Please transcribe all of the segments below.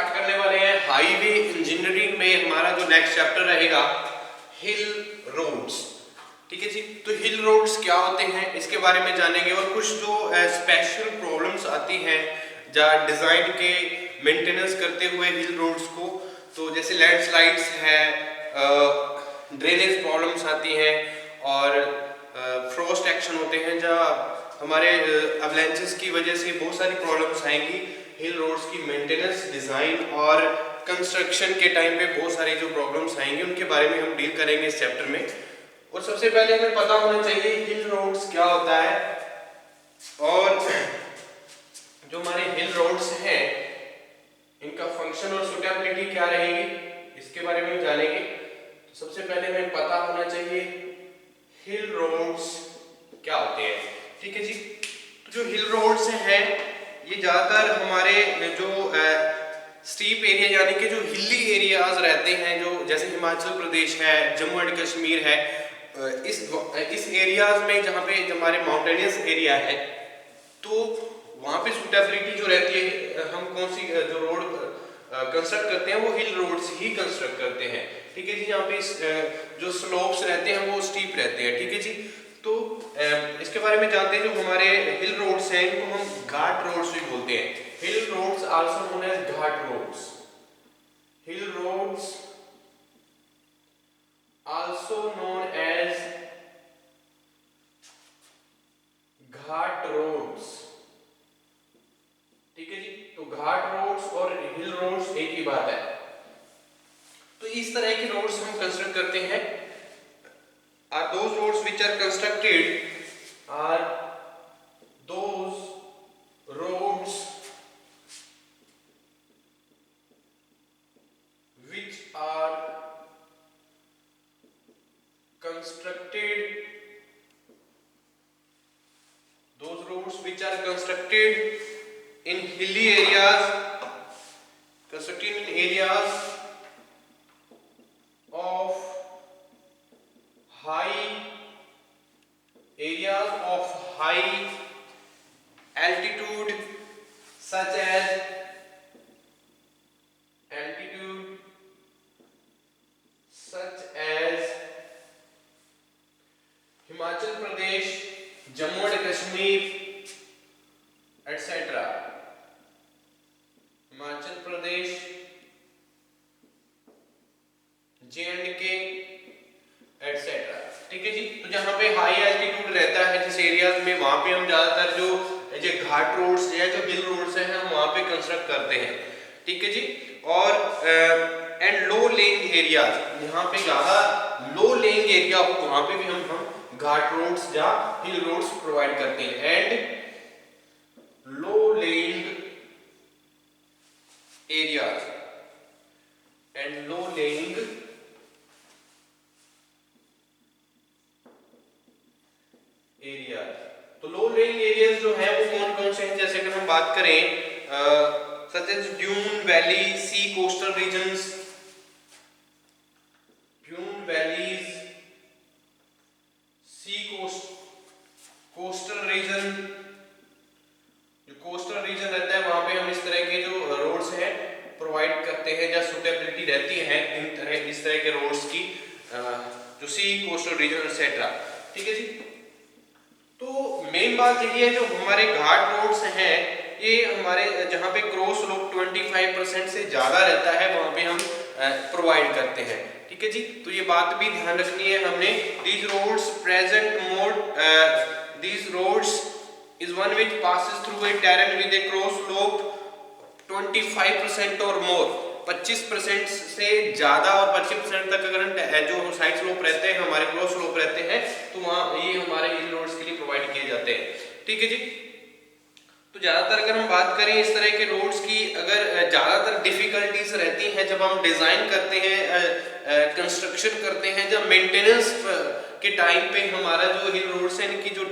Start करने वाले हैं हाईवे इंजीनियरिंग में हमारा जो नेक्स्ट चैप्टर रहेगा हिल रोड्स। ठीक है जी, तो हिल रोड्स क्या होते हैं इसके बारे में जानेंगे और कुछ जो स्पेशल प्रॉब्लम्स आती हैं जहाँ डिज़ाइन के मेंटेनेंस करते हुए हिल रोड्स को, तो जैसे लैंडस्लाइड्स है, ड्रेनेज प्रॉब्लम्स आती हैं और फ्रॉस्ट एक्शन होते हैं जहाँ हमारे अवलैंचेस की वजह से बहुत सारी प्रॉब्लम्स आएंगी। हिल रोड्स की मेंटेनेंस, डिज़ाइन और कंस्ट्रक्शन के टाइम पे बहुत सारी जो प्रॉब्लम्स आएंगी उनके बारे में हम डील करेंगे इस चैप्टर में। और सबसे पहले हमें पता होना चाहिए हिल रोड्स क्या होता है और जो हमारे हिल रोड्स हैं इनका फंक्शन और सुटेबिलिटी क्या रहेगी इसके बारे में जानेंगे। तो सबसे पहले हमें पता होना चाहिए हिल रोड्स क्या होते हैं। ठीक है जी, तो जो हिल रोड्स हैं ये ज़्यादातर हमारे जो स्टीप एरिया यानी कि जो हिली एरियाज रहते हैं, जो जैसे हिमाचल प्रदेश है, जम्मू एंड कश्मीर है, इस एरियाज में जहाँ पे हमारे माउंटेनियस एरिया है तो वहाँ पे सूटेबिलिटी जो रहती है, हम कौन सी जो रोड कंस्ट्रक्ट करते हैं वो हिल रोड्स ही कंस्ट्रक्ट करते हैं। ठीक है जी, यहाँ पे जो स्लोप्स रहते हैं वो स्टीप रहते हैं। ठीक है जी, तो इसके बारे में जानते हैं। जो हमारे हिल रोड्स हैं इनको हम घाट रोड्स भी बोलते हैं। हिल रोड्स आल्सो नोन एज घाट roads. Hill roads also known as घाट रोड्स। ठीक है जी, तो घाट रोड्स और हिल रोड्स एक ही बात है। तो इस तरह की रोड्स हम कंस्ट्रक्ट करते हैं। Are those roads which are constructed are those roads which are constructed in hilly areas, constructed in areas of high altitude such as Himachal Pradesh, Jammu and Kashmir, etc. Himachal Pradesh, J&K, etc. ठीक है जी, तो जहाँ पे high altitude रहता है जिस areas में, वहाँ पे हम ज़्यादातर जो घाट रोड्स या जो हिल रोड्स हैं हम वहाँ पे कंस्ट्रक्ट करते हैं। ठीक है जी, और एंड लो लेइंग एरियाज, जहाँ पे ज़्यादा लो लेइंग एरिया हो वहाँ पे भी हम घाट रोड्स या हिल रोड्स प्रोवाइड करते हैं। And low laying areas and low laying area. तो लो लेइंग एरियाज जो है वो कौन कौन से हैं, जैसे अगर हम बात करें सच एज ड्यून वैली, सी कोस्टल रीजन्स, ड्यून वैलीज, सी कोस्टल रीजन। जो कोस्टल रीजन रहता है वहां पे हम इस तरह के जो रोड्स हैं प्रोवाइड करते हैं या सुटेबिलिटी रहती है इस तरह के रोड्स की, जो सी कोस्टल रीजन एक्सेट्रा। ठीक है जी, तो मेन बात यही है जो हमारे घाट रोड्स हैं ये हमारे जहाँ पे क्रॉस स्लोप 25% से ज़्यादा रहता है वहाँ पे हम प्रोवाइड करते हैं। ठीक है जी, तो ये बात भी ध्यान रखनी है हमने। These roads present mode, these roads is one which passes through a terrain with a cross slope 25% or मोर, 25% से ज़्यादा और 25% तक अगर जो साइड स्लोप रहते हैं हमारे क्रॉस स्लोप रहते हैं तो वहाँ ये हमारे हिल रोड्स के लिए प्रोवाइड किए जाते हैं। ठीक है जी, तो ज़्यादातर अगर हम बात करें इस तरह के रोड्स की, अगर ज़्यादातर डिफ़िकल्टीज रहती हैं जब हम डिज़ाइन करते हैं, कंस्ट्रक्शन करते हैं, जब मेंटेनेंस के टाइम पे हमारा जो हिल रोड्स हैं इनकी जो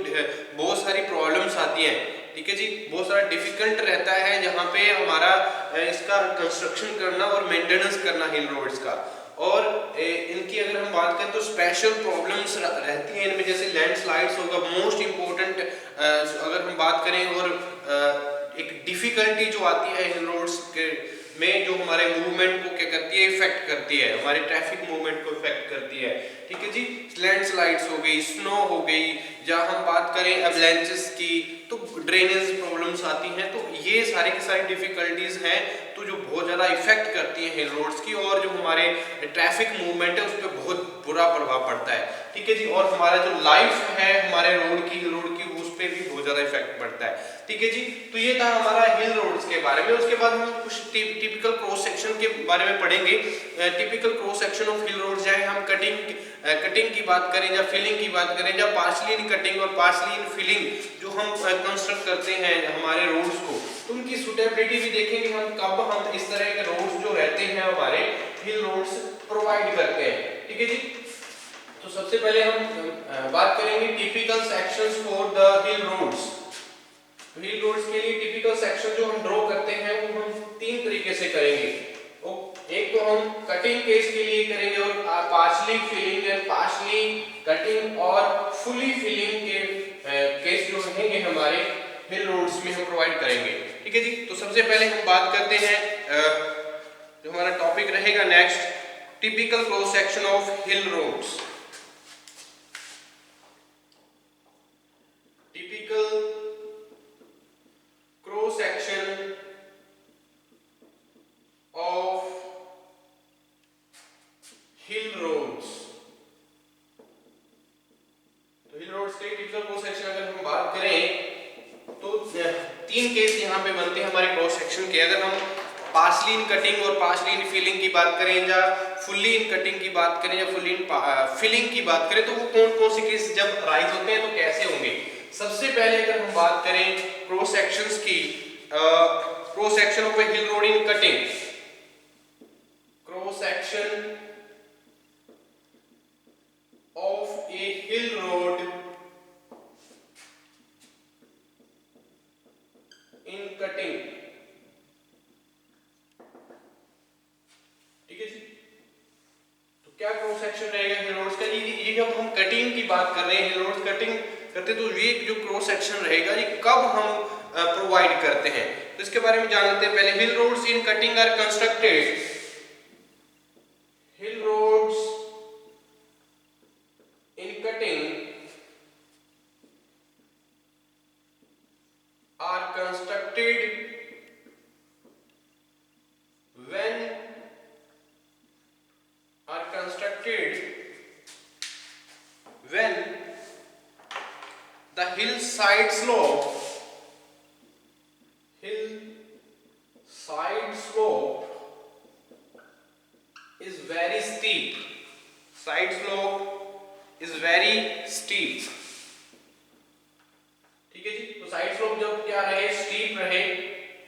बहुत सारी प्रॉब्लम्स आती हैं। ठीक है जी, बहुत सारा डिफिकल्ट रहता है जहाँ पे हमारा इसका कंस्ट्रक्शन करना और मेंटेनेंस करना हिल रोड्स का। और इनकी अगर हम बात करें तो स्पेशल प्रॉब्लम्स रहती हैं इनमें, जैसे लैंडस्लाइड्स होगा मोस्ट इम्पोर्टेंट अगर हम बात करें। और एक डिफिकल्टी जो आती है हिल रोड्स के में जो हमारे मूवमेंट को क्या करती है, इफेक्ट करती है, हमारे ट्रैफिक मूवमेंट को इफेक्ट करती है। ठीक है जी, लैंडस्लाइड्स हो गई, स्नो हो गई, या हम बात करें अवलैंचेस की तो ड्रेनेज प्रॉब्लम्स आती हैं। तो ये सारी की सारी डिफिकल्टीज हैं तो जो बहुत ज़्यादा इफेक्ट करती हैं हिल रोड्स की, और जो हमारे ट्रैफिक मूवमेंट है उस पर बहुत बुरा प्रभाव पड़ता है। ठीक है जी, और हमारा जो लाइफ है हमारे रोड की उस पर भी बहुत ज़्यादा इफेक्ट पड़ता है। ठीक है जी, तो ये था हमारा हिल रोड्स के बारे में। उसके बाद हम कुछ टिपिकल क्रॉस सेक्शन के बारे में पढ़ेंगे। Typical cross section of hill road, चाहे हम कटिंग की बात करें या फिलिंग की बात करें, या पार्शली इन कटिंग और पार्शली इन फिलिंग जो हम कंस्ट्रक्ट करते हैं हमारे रोड्स को, तो उनकी सुटेबिलिटी भी देखेंगे हम, कब हम इस तरह के रोड्स जो रहते हैं हमारे हिल रोड्स प्रोवाइड करते हैं। ठीक है जी, तो सबसे पहले हम बात करेंगे typical sections for the hill roads. Hill roads के लिए टिपिकल सेक्शन जो हम ड्रॉ करते हैं वो हम तीन तरीके से करेंगे। एक तो हम कटिंग केस के लिए करेंगे, और partially filling and partially cutting और फुली फिलिंग के केस जो रहेंगे हमारे हिल रोड्स में हम प्रोवाइड करेंगे। ठीक है जी, तो सबसे पहले हम बात करते हैं जो हमारा टॉपिक रहेगा next, typical cross section of hill roads. Typical cross section of hill roads. तो हिल रोड्स के टिपिकल क्रॉस सेक्शन अगर हम बात करें तो तीन केस यहाँ पे बनते हैं हमारे क्रॉस सेक्शन के। अगर हम पार्शली इन कटिंग और पार्शली इन फिलिंग की बात करें, या फुल्ली इन कटिंग की बात करें, या फुल्ली इन फिलिंग की बात करें, तो वो कौन कौन से केस जब राइज होते हैं तो कैसे होंगे। सबसे पहले अगर हम बात करें क्रॉस सेक्शंस की, cross section of A hill road in cutting, cross section of a hill road in cutting। ठीक है जी, तो क्या क्रॉस सेक्शन रहेगा हिल रोड्स का। ये जब हम कटिंग की बात कर रहे हैं, हिल रोड्स कटिंग करते तो ये जो क्रॉस सेक्शन रहेगा ये कब हम प्रोवाइड करते हैं, तो इसके बारे में जान लेते हैं पहले। Hill roads in cutting are constructed, hill roads in cutting are constructed when the hillside slope is very steep, side slope is very steep। ठीक है जी, तो साइड स्लोप जब क्या रहे, स्टीप रहे,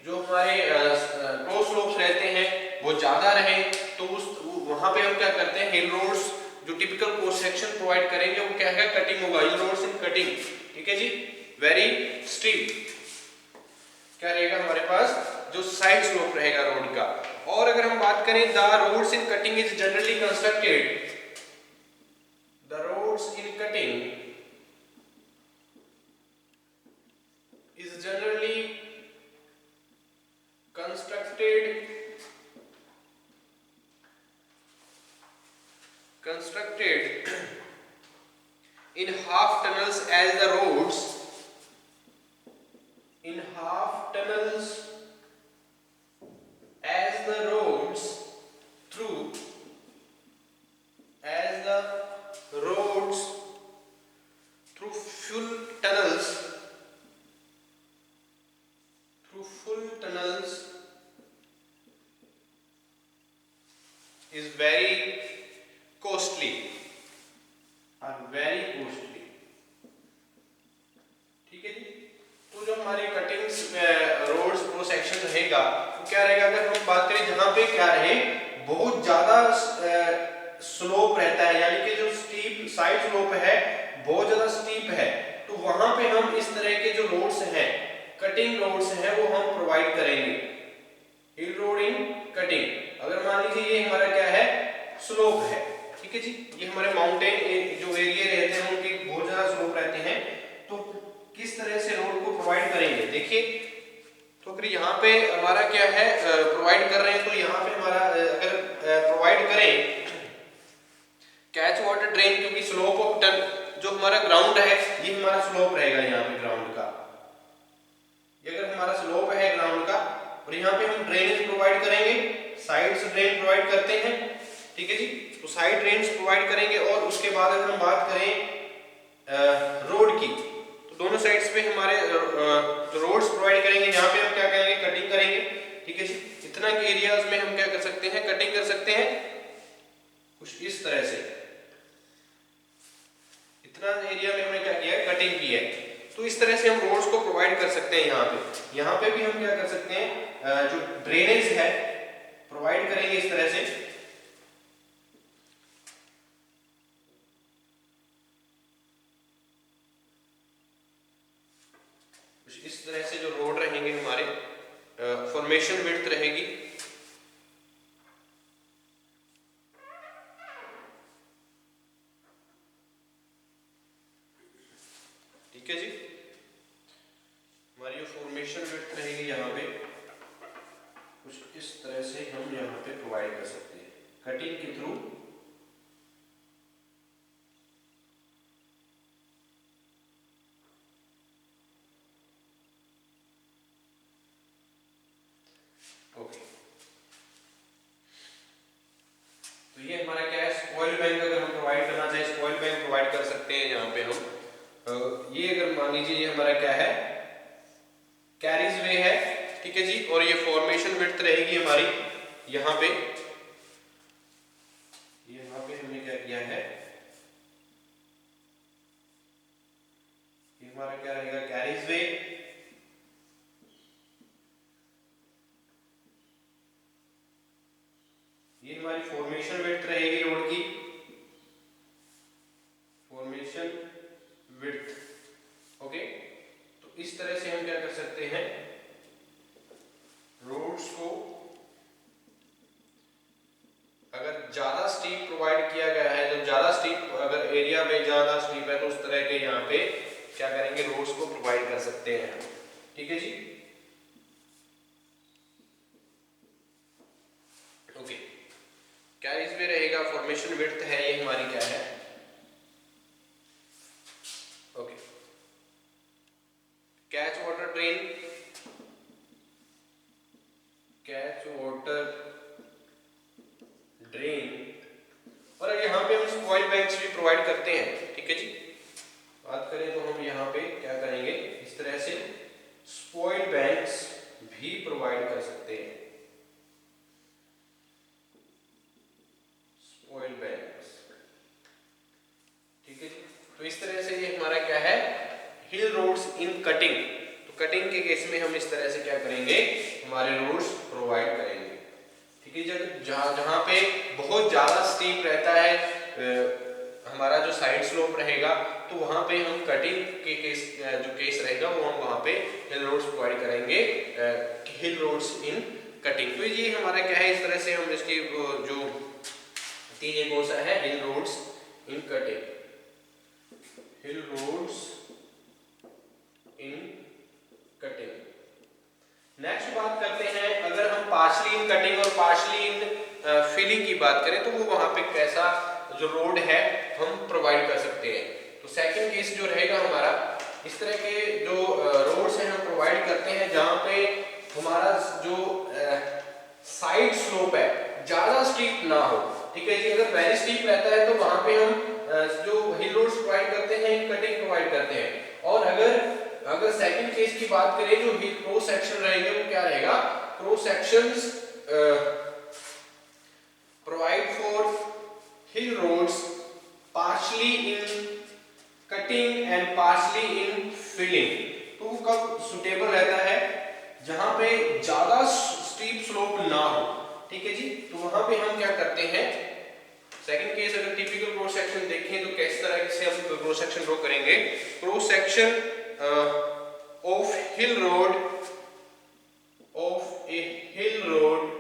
जो हमारे क्रॉस स्लोप्स रहते हैं वो ज्यादा रहे, तो वहां पे हम क्या करते हैं, हिल रोड्स जो टिपिकल क्रॉस सेक्शन प्रोवाइड करेंगे वो क्या है, कटिंग होगा, हिल रोड्स इन कटिंग। ठीक है जी, वेरी स्टीप क्या रहेगा हमारे पास, जो साइड स्लोप रहेगा रोड का। और अगर हम बात करें the roads in cutting is generally constructed, the roads in cutting is generally constructed in half tunnels as the roads through full tunnels is very costly, are very costly। ठीक है जी, तो जो हमारे कटिंग्स रोड्स क्रॉस सेक्शन रहेगा तो क्या रहेगा, अगर हम बात करें जहां पे क्या रहे, बहुत ज्यादा स्लोप रहता है, यानी कि जो स्टीप साइड स्लोप है बहुत ज्यादा स्टीप है, तो वहां पे हम इस तरह के जो रोड्स हैं, कटिंग रोड्स हैं, वो हम प्रोवाइड करेंगे, हिल रोड इन कटिंग। अगर मान लीजिए ये हमारा क्या है, स्लोप है, ठीक है जी, ये हमारे माउंटेन जो एरिया रहते हैं उनके बहुत ज्यादा स्लोप रहते हैं, तो किस तरह से रोड को प्रोवाइड करेंगे। देखिए, तो अगर यहाँ पे हमारा क्या है प्रोवाइड कर रहे हैं, तो करें कैच वाटर ड्रेन, क्योंकि स्लोप ऑफ टन जो हमारा ग्राउंड है ये हमारा स्लोप रहेगा यहाँ पे ग्राउंड का, ये अगर हमारा स्लोप है ग्राउंड का, और यहाँ पे हम ड्रेनेज प्रोवाइड करेंगे, साइड से ड्रेन प्रोवाइड करते हैं, ठीक है जी। तो साइड ड्रेन्स प्रोवाइड करेंगे, और उसके बाद अगर हम बात करें रोड की, तो दोनों साइड्स पे हमारे जो रोड्स प्रोवाइड करेंगे, यहाँ पे हम क्या करेंगे, कटिंग करेंगे, ठीक है जी। इतना के एरियाज में हम क्या कर सकते हैं, कटिंग कर सकते हैं कुछ इस तरह से, इतना एरिया में हमने क्या किया है, कटिंग की है। तो इस तरह से हम रोड्स को प्रोवाइड कर सकते हैं। यहाँ पे भी हम क्या कर सकते हैं, जो ड्रेनेज है प्रोवाइड करेंगे इस तरह से, इस तरह से जो रोड रहेंगे हमारे, फॉर्मेशन विड्थ रहेगी, ठीक है जी। हमारी जो फॉर्मेशन विड्थ रहेगी यहाँ पे कुछ इस तरह से हम यहाँ पे प्रोवाइड कर सकते हैं कटिंग के थ्रू। ओके, तो ये हमारा क्या है, स्पॉइल बैंक अगर हम प्रोवाइड करना चाहे, स्पॉइल बैंक प्रोवाइड कर सकते हैं यहाँ पे हम। ये अगर मान लीजिए ये हमारा क्या है, कैरीज वे है, ठीक है जी, और ये फॉर्मेशन विड्थ रहेगी हमारी यहाँ पे, यहाँ पे हमने क्या किया है, ये हमारा क्या रहेगा, कैरीज वे, ये हमारी फॉर्मेशन विड्थ रहेगी रोड की, फॉर्मेशन विड्थ। ओके, तो इस तरह से हम क्या कर सकते हैं, रोड्स को अगर ज्यादा स्टीप प्रोवाइड किया गया है, जब ज्यादा स्टीप अगर एरिया में ज्यादा स्टीप है, तो उस तरह के यहाँ पे क्या करेंगे, रोड्स को प्रोवाइड कर सकते हैं, ठीक है जी। ओके, कैरीज में रहेगा, फॉर्मेशन विड्थ है ये हमारी क्या है, okay. Catch water drain, catch water drain, और यहाँ पे हम स्पॉइल बैंक्स भी प्रोवाइड करते हैं, ठीक है जी। बात करें तो हम यहाँ पे क्या करेंगे, इस तरह से स्पॉइल बैंक्स भी प्रोवाइड कर सकते हैं, स्पॉइल बैंक्स, ठीक है जी। तो इस तरह से ये हमारा क्या है, हिल रोड्स इन कटिंग। तो कटिंग के केस में हम इस तरह से क्या करेंगे, हमारे रोड्स प्रोवाइड करेंगे, ठीक है। जब जहाँ पे बहुत ज्यादा स्टीप रहता है हमारा जो साइड स्लोप रहेगा, तो वहां पे हम कटिंग के केस जो केस रहेगा वो हम वहां पे हिल रोड्स प्रोवाइड करेंगे, हिल रोड्स इन कटिंग। तो ये हमारा क्या है, इस तरह से हम इसकी जो तीन कौन सा है, hill roads in cutting, hill roads in cutting. Next बात करते हैं, अगर हम पार्शली इन कटिंग और पार्शली इन फिलिंग की बात करें, तो वो वहां पे कैसा जो रोड है हम प्रोवाइड कर सकते हैं। तो सेकंड केस जो रहेगा हमारा, इस तरह के जो रोड्स हैं हम प्रोवाइड करते हैं जहां पे हमारा जो साइड स्लोप है ज्यादा स्टीप ना हो, ठीक है जी। अगर वेरी स्टीप रहता है तो वहां पे हम जो हिल रोड्स प्रोवाइड करते हैं, कटिंग प्रोवाइड करते हैं। और अगर सेकंड केस की बात करें, जो हिल क्रॉस सेक्शन रहेंगे वो क्या रहेगा, cross sections provide for hill roads partially in cutting and partially in filling। तो वो कब सुटेबल रहता है, जहां पे ज्यादा स्टीप स्लोप ना हो, ठीक है जी। तो वहां पे हम क्या करते हैं, सेकंड केस अगर टिपिकल क्रॉस सेक्शन देखें तो किस तरह से हम क्रॉस सेक्शन ड्रॉ करेंगे, cross section of hill road, of A hill road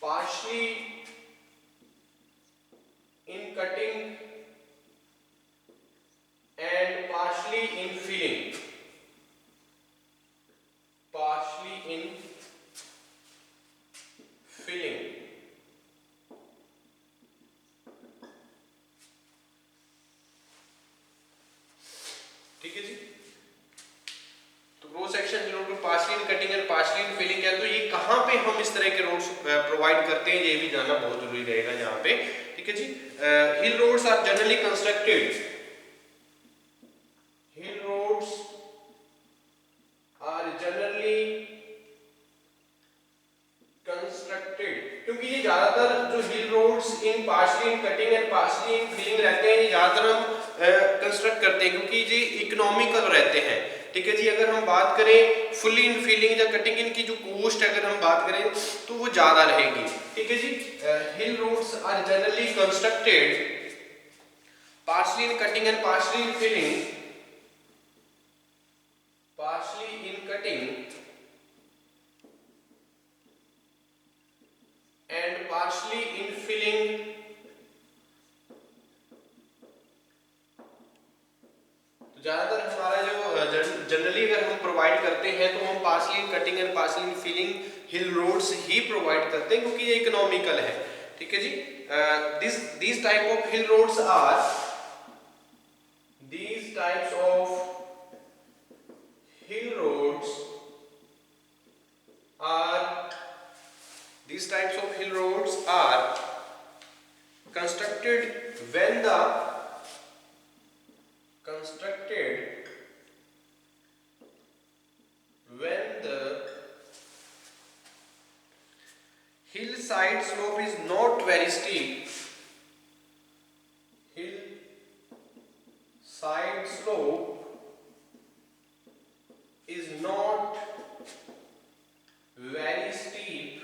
partially in cutting and partially in filling, partially in filling। पे हम इस तरह के रोड्स प्रोवाइड करते हैं, ये भी जानना बहुत जरूरी रहेगा यहाँ पे। ठीक है जी। Hill roads are generally constructed, hill roads are generally constructed, क्योंकि ये ज्यादातर जो hill roads in partially in cutting and partially in filling रहते हैं, ये ज्यादातर हम कंस्ट्रक्ट करते हैं क्योंकि ये इकोनॉमिकल रहते हैं। ठीक है जी। अगर हम बात करें फुल्ली इन फिलिंग या कटिंग इन की जो कॉस्ट अगर हम बात करें तो वो ज्यादा रहेगी। ठीक है जी। Hill roads are generally constructed partially in cutting and partially in filling, partially in cutting and partially in filling. तो ज्यादातर हमारा जो जनरली अगर हम प्रोवाइड करते हैं तो हम partially in cutting and partially in filling hill roads ही प्रोवाइड करते हैं क्योंकि ये इकोनॉमिकल है। ठीक है जी। these type of hill roads are, these types of hill roads are, these types of hill roads are constructed when the hillside slope is not very steep, hillside slope is not very steep,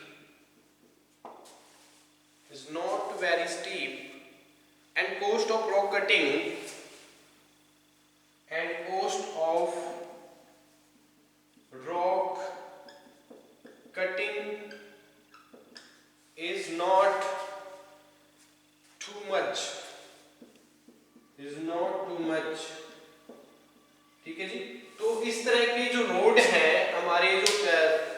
is not very steep, and cost of rock cutting and cost of rock cutting is not too much, is not too much। ठीक है जी। तो इस तरह की जो road है हमारे जो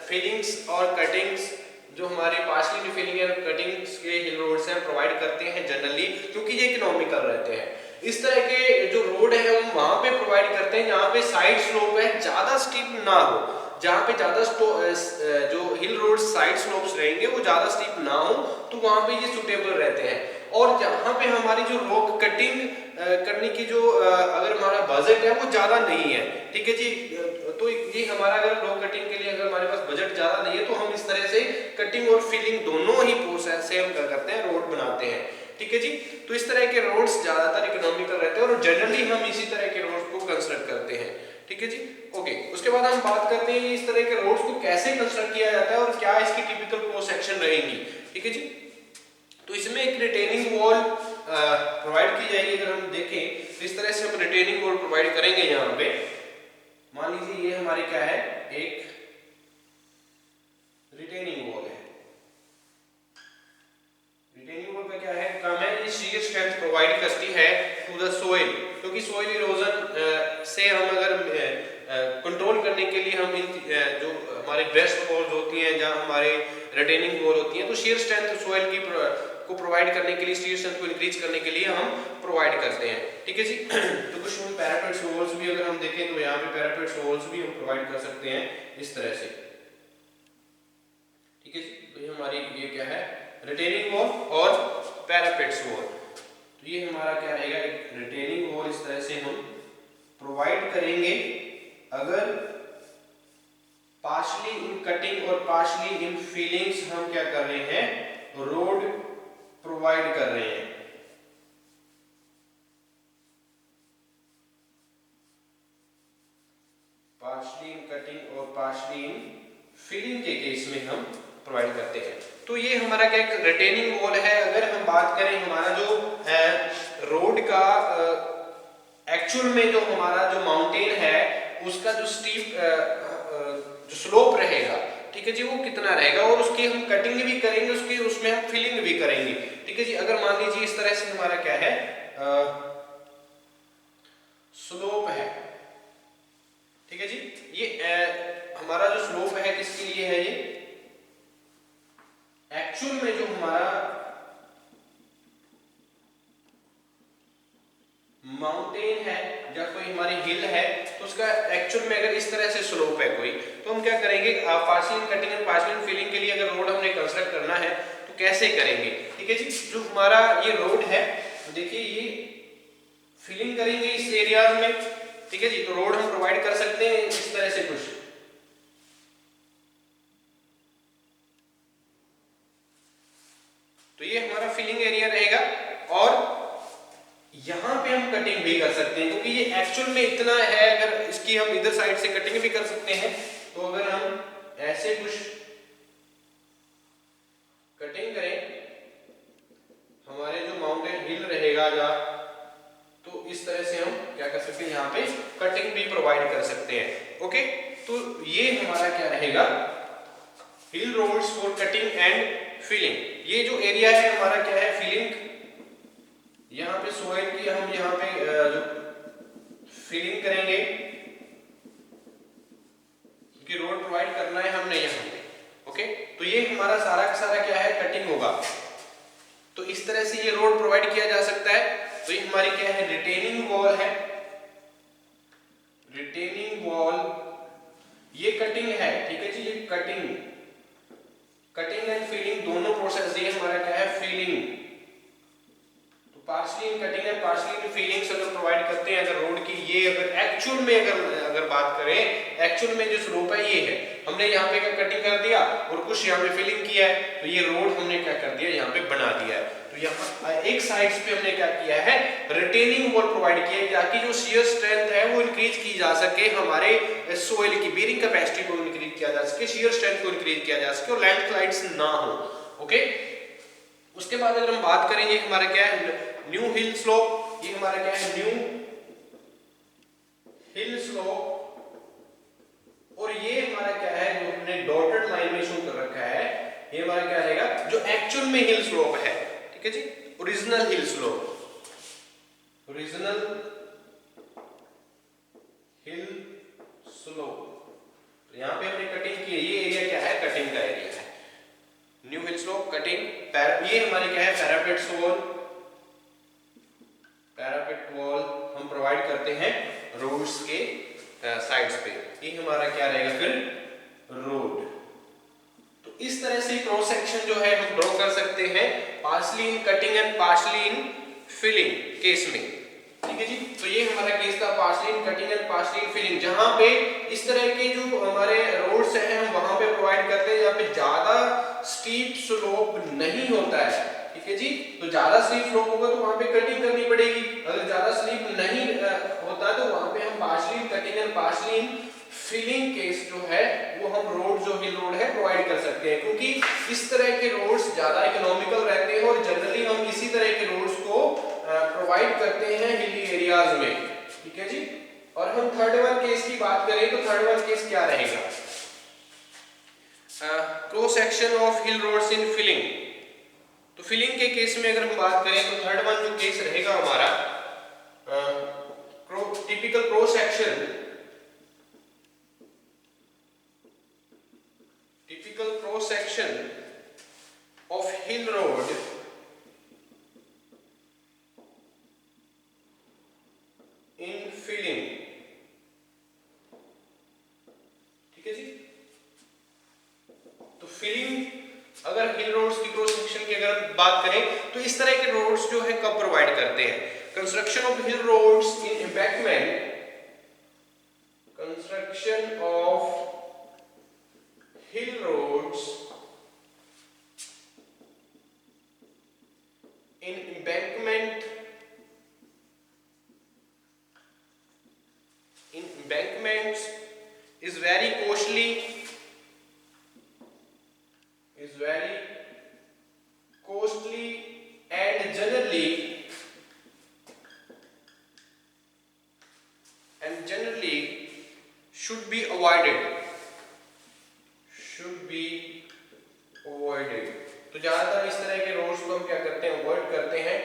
फिलिंग्स और कटिंग्स जो हमारे पार्शली फिलिंग और कटिंग्स के हिल रोड्स हैं प्रोवाइड करते हैं जनरली क्योंकि ये इकोनॉमिकल रहते हैं। इस तरह के जो रोड है हम वहां पे प्रोवाइड करते हैं जहां पे साइड स्लोप है ज्यादा स्टीप ना हो, जहां पे ज्यादा जो हिल रोड साइड स्लोप्स रहेंगे वो ज्यादा स्टीप ना हो तो वहां पे ये सुटेबल रहते हैं। और जहां पे हमारी जो रॉक कटिंग करने की जो अगर हमारा बजट है वो ज्यादा नहीं है। ठीक है जी। तो ये हमारा अगर रॉक कटिंग के लिए अगर हमारे पास बजट ज्यादा नहीं है तो हम इस तरह से कटिंग और फिलिंग दोनों ही प्रोसेस से हम क्या करते हैं, रोड बनाते हैं। ठीक है जी। तो इस तरह के रोड्स ज्यादातर इकोनॉमिकल रहते हैं और जनरली हम इसी तरह के रोड्स को कंस्ट्रक्ट करते हैं। ठीक है जी। ओके। उसके बाद हम बात करते हैं इस तरह के रोड्स को कैसे कंस्ट्रक्ट किया जाता है और क्या इसकी टिपिकल क्रॉस सेक्शन रहेंगी। ठीक है जी। तो इसमें एक रिटेनिंग वॉल प्रोवाइड की जाएगी। अगर हम देखें तो इस तरह से हम रिटेनिंग वॉल प्रोवाइड करेंगे। यहाँ पे मान लीजिए ये हमारे क्या है, एक रिटेनिंग वॉल है। रिटेनिंग वॉल का क्या है काम है, ये शीयर स्ट्रेंथ प्रोवाइड करती है टू द सोइल, क्योंकि सोइल इरोजन से हम अगर कंट्रोल करने के लिए हम जो हमारे ब्रेस्ट वॉल्स होती हैं जहाँ हमारे रिटेनिंग वॉल होती हैं तो शीयर स्ट्रेंथ सोइल की को प्रोवाइड करने के लिए, शीयर स्ट्रेंथ को इंक्रीज करने के लिए हम प्रोवाइड करते हैं। ठीक है जी। तो कुछ हम पैरापेट्स वॉल्स भी अगर हम देखें तो यहाँ पे पैरापेट्स वॉल्स भी हम प्रोवाइड कर सकते हैं इस तरह से। ठीक है जी। तो ये हमारी ये क्या है, रिटेनिंग वॉल और पैरापेट्स वॉल। तो ये हमारा क्या रहेगा, एक रिटेनिंग वॉल इस तरह से हम प्रोवाइड करेंगे अगर पार्शली इन कटिंग और पार्शली इन फिलिंग्स हम क्या कर रहे हैं, रोड प्रोवाइड कर रहे हैं। पार्शली इन कटिंग और पार्शली इन फिलिंग के केस में हम प्रोवाइड करते हैं। तो ये हमारा क्या एक रिटेनिंग वॉल है। अगर हम बात करें हमारा जो रोड का एक्चुअल में जो हमारा जो माउंटेन है उसका जो स्टीप जो स्लोप रहेगा, ठीक है जी, वो कितना रहेगा और उसकी हम कटिंग भी करेंगे, उसकी उसमें हम फिलिंग भी करेंगे। ठीक है जी। अगर मान लीजिए इस तरह से हमारा क्या है स्लोप है। ठीक है जी। ये हमारा जो स्लोप है किसके लिए है, ये एक्चुअल में जो हमारा माउंटेन है या कोई हमारी हिल है तो उसका एक्चुअल में अगर इस तरह से स्लोप है कोई तो हम क्या करेंगे, partial cutting and partial filling के लिए अगर रोड हमने कंस्ट्रक्ट करना है तो कैसे करेंगे। ठीक है जी, जो हमारा ये रोड है देखिए ये फिलिंग करेंगे इस एरिया में। ठीक है जी, तो रोड हम प्रोवाइड कर सकते हैं इस तरह से कुछ। तो ये हमारा फिलिंग एरिया रहेगा और यहां पे हम कटिंग भी कर सकते हैं क्योंकि ये एक्चुअल में इतना है। अगर इसकी हम इधर साइड से कटिंग भी कर सकते हैं, तो अगर हम ऐसे कुछ कटिंग करें हमारे जो माउंटेन हिल रहेगा या तो इस तरह से हम क्या कर सकते हैं, यहाँ पे कटिंग भी प्रोवाइड कर सकते हैं। ओके, तो ये हमारा क्या रहेगा, hill roads for cutting and filling. ये जो एरिया है हमारा क्या है, फिलिंग, यहाँ पे सोइल की हम यहाँ पे जो फिलिंग करेंगे क्योंकि रोड प्रोवाइड करना है हमने यहाँ पे। ओके, तो ये हमारा सारा का सारा क्या है, कटिंग होगा। तो इस तरह से ये रोड प्रोवाइड किया जा सकता है। तो ये हमारी क्या है, रिटेनिंग वॉल है, रिटेनिंग वॉल, ये कटिंग है। ठीक है जी, ये कटिंग, कटिंग एंड फिलिंग दोनों प्रोसेस, ये हमारा क्या है, फिलिंग। तो partially cutting and partially filling से अगर प्रोवाइड करते हैं अगर रोड की, ये अगर एक्चुअल में अगर बात करें, एक्चुअल में जो स्लोप है ये है, हमने यहाँ पे क्या कटिंग कर दिया और कुछ यहाँ पे फिलिंग किया है, तो ये रोड हमने क्या कर दिया, यहाँ पे बना दिया है। तो यहाँ एक साइड्स पे हमने क्या किया है, रिटेनिंग वॉल प्रोवाइड किया है ताकि जो शियर स्ट्रेंथ है वो इंक्रीज की जा सके, हमारे सोइल की बेरिंग कैपेसिटी को इंक्रीज किया जा सके, शियर स्ट्रेंथ को इंक्रीज किया जा सके और लैंडस्लाइड्स ना हो। ओके, उसके बाद अगर हम बात करें, ये हमारा क्या है, न्यू हिल स्लोप, ये हमारा क्या है, न्यू हिल स्लोप, और ये हमारा क्या है, जो हमने डॉटेड लाइन में शो कर रखा है, ये हमारा क्या रहेगा, जो एक्चुअल में हिल स्लोप है। ठीक है जी, original hill slope, original hill slope. तो यहाँ पे हमने कटिंग की है, ये एरिया क्या है, कटिंग का एरिया है। न्यू हिल स्लोप, कटिंग, ये हमारे क्या है, पैरापेट वॉल, पैरापेट वॉल हम प्रोवाइड करते हैं रोड्स के साइड्स पे। ये हमारा क्या रहेगा फिर, रोड। तो इस तरह से क्रॉस सेक्शन जो है हम ड्रॉ कर सकते हैं partially in cutting and partially in filling case में। ठीक है जी, तो ये हमारा केस था partially in cutting and partially in filling, जहां पे इस तरह के जो हमारे रोड्स हैं हम वहां पे प्रोवाइड करते हैं जहां पे ज्यादा स्टीप स्लोप नहीं होता है। ठीक है जी, तो ज्यादा स्लीप स्लोप होगा तो वहां पे कटिंग करनी पड़ेगी, अगर ज्यादा स्लीप नहीं होता तो वहां पे हम partially cutting and partially filling case जो है वो हम रोड, जो हिल रोड है, प्रोवाइड कर सकते हैं क्योंकि इस तरह के रोड्स ज्यादा इकोनॉमिकल रहते हैं और जनरली हम इसी तरह के रोड्स को प्रोवाइड करते हैं हिली एरियाज में। ठीक है जी, और हम थर्ड वन केस की बात करें तो थर्ड वन केस क्या रहेगा, cross section of hill roads in filling. तो फिलिंग के केस में अगर हम बात करें तो थर्ड वन जो केस रहेगा हमारा, typical cross section, typical cross section of hill road in filling. ठीक है जी, तो फिलिंग अगर हिल रोड्स की क्रॉस सेक्शन की अगर बात करें तो इस तरह के रोड्स जो है कब प्रोवाइड करते हैं, construction of hill roads in embankment, construction of hill roads in embankment, in embankments is very costly, and generally should be avoided, तो ज्यादातर इस तरह के रोड्स को हम क्या करते हैं, अवॉइड करते हैं।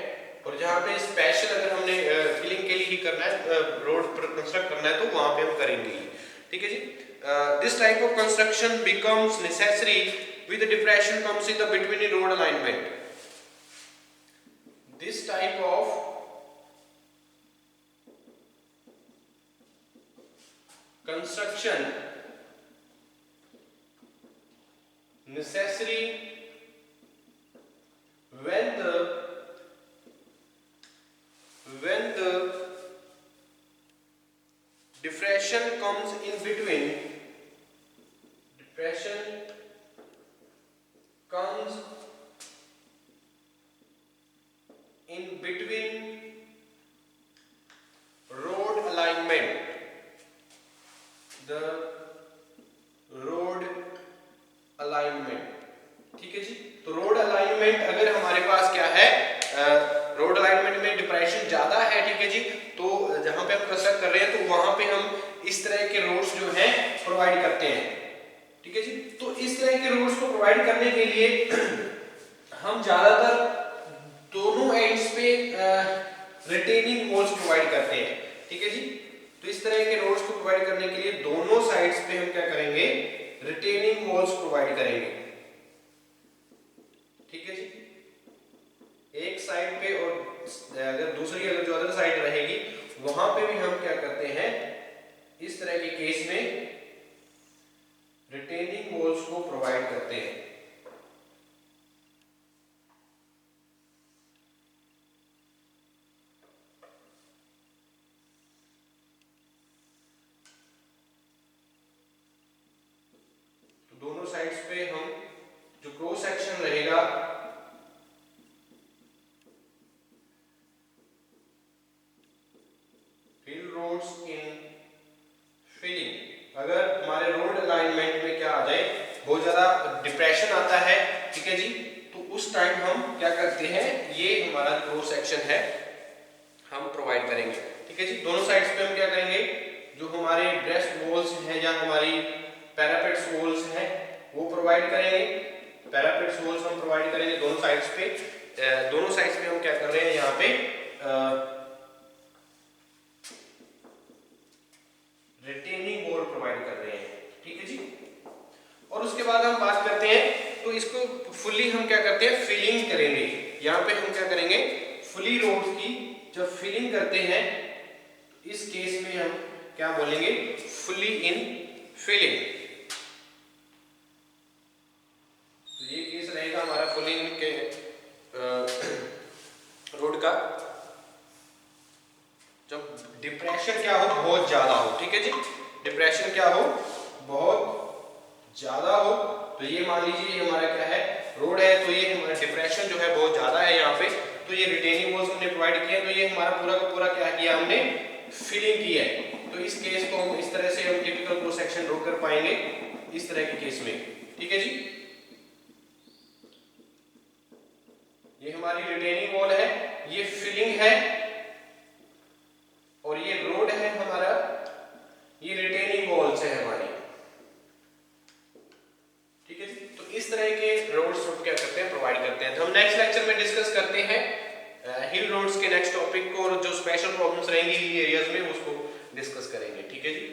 और जहाँ पे स्पेशल अगर हमने फिलिंग के लिए ही करना है, रोड कंस्ट्रक्ट करना है, तो वहां पे हम करेंगे। ठीक है जी, this type of construction becomes necessary with depression comes in the between road alignment. This type of construction necessary when the depression comes in between, depression comes in between road alignment, the road alignment, ठीक है जी। तो road alignment अगर हमारे पास क्या है, road alignment में depression ज्यादा है, ठीक है जी, तो जहां पे हम कंस्ट्रक्ट कर रहे हैं तो वहां पे हम इस तरह के रोड्स जो हैं प्रोवाइड करते हैं, ठीक है जी। तो इस तरह के रोड्स को प्रोवाइड करने के लिए हम ज्यादातर दोनों एंड्स पे रिटेनिंग वॉल्स प्रोवाइड करते हैं, ठीक है जी। तो इस तरह के रोड्स को प्रोवाइड करने के लिए दोनों साइड्स पे हम क्या करेंगे, रिटेनिंग वॉल्स प्रोवाइड करेंगे, ठीक है जी। एक साइड पे और अगर जो अदर साइड रहेगी वहां पे भी हम क्या करते हैं, इस तरह के केस में रिटेनिंग वॉल्स को प्रोवाइड करते हैं। तो दोनों साइड्स पे हम जो क्रॉस सेक्शन रहेगा हिल रोड्स इन फिलिंग, अगर हमारे रोड अलाइनमेंट में क्या आ जाए, बहुत ज्यादा डिप्रेशन आता है, ठीक है जी, तो उस टाइम हम क्या करते हैं, ये हमारा क्रॉस सेक्शन है हम प्रोवाइड करेंगे, ठीक है जी। दोनों साइड्स पे हम क्या करेंगे, जो हमारे ब्रेस्ट वॉल्स हैं या हमारी पैरापेट्स वॉल्स हैं वो प्रोवाइड करेंगे, पैरापेट्स वॉल्स हम प्रोवाइड करेंगे दोनों साइड्स पे। दोनों साइड्स पे हम क्या कर रहे हैं, यहाँ पे रिटेनिंग वॉल प्रोवाइड कर रहे हैं, ठीक है जी। और उसके बाद हम बात करते हैं, तो इसको फुली हम क्या करते हैं, फिलिंग करेंगे। यहाँ पे हम क्या करेंगे, फुली रोड्स की जब फिलिंग करते हैं इस केस में हम क्या बोलेंगे, फुली इन फिलिंग। तो ये केस रहेगा हमारा फुली इन के रोड का, जब डिप्रेशन क्या हो, बहुत ज्यादा हो, ठीक है जी, डिप्रेशन क्या हो, बहुत ज्यादा हो। तो ये मान लीजिए ये हमारा क्या है, रोड है, तो ये हमारा डिप्रेशन जो है बहुत ज्यादा है यहाँ पे, तो ये रिटेनिंग वॉल्स हमने प्रोवाइड किया, तो ये हमारा पूरा का पूरा क्या किया हमने, फिलिंग की है। तो इस केस को हम इस तरह से हम टिपिकल क्रॉस सेक्शन ड्रॉ कर पाएंगे इस तरह के केस में, ठीक है जी। ये हमारी रिटेनिंग वॉल है, ये फिलिंग है, और ये रोड है हमारा, ये रिटेनिंग वॉल्स है हमारी, ठीक है जी। तो इस तरह के रोड्स हम क्या करते हैं, प्रोवाइड करते हैं। तो हम नेक्स्ट लेक्चर में डिस्कस करते हैं हिल रोड्स के नेक्स्ट टॉपिक को, और जो स्पेशल प्रॉब्लम्स रहेंगी हिल एरियाज में उसको डिस्कस करेंगे, ठीक है जी।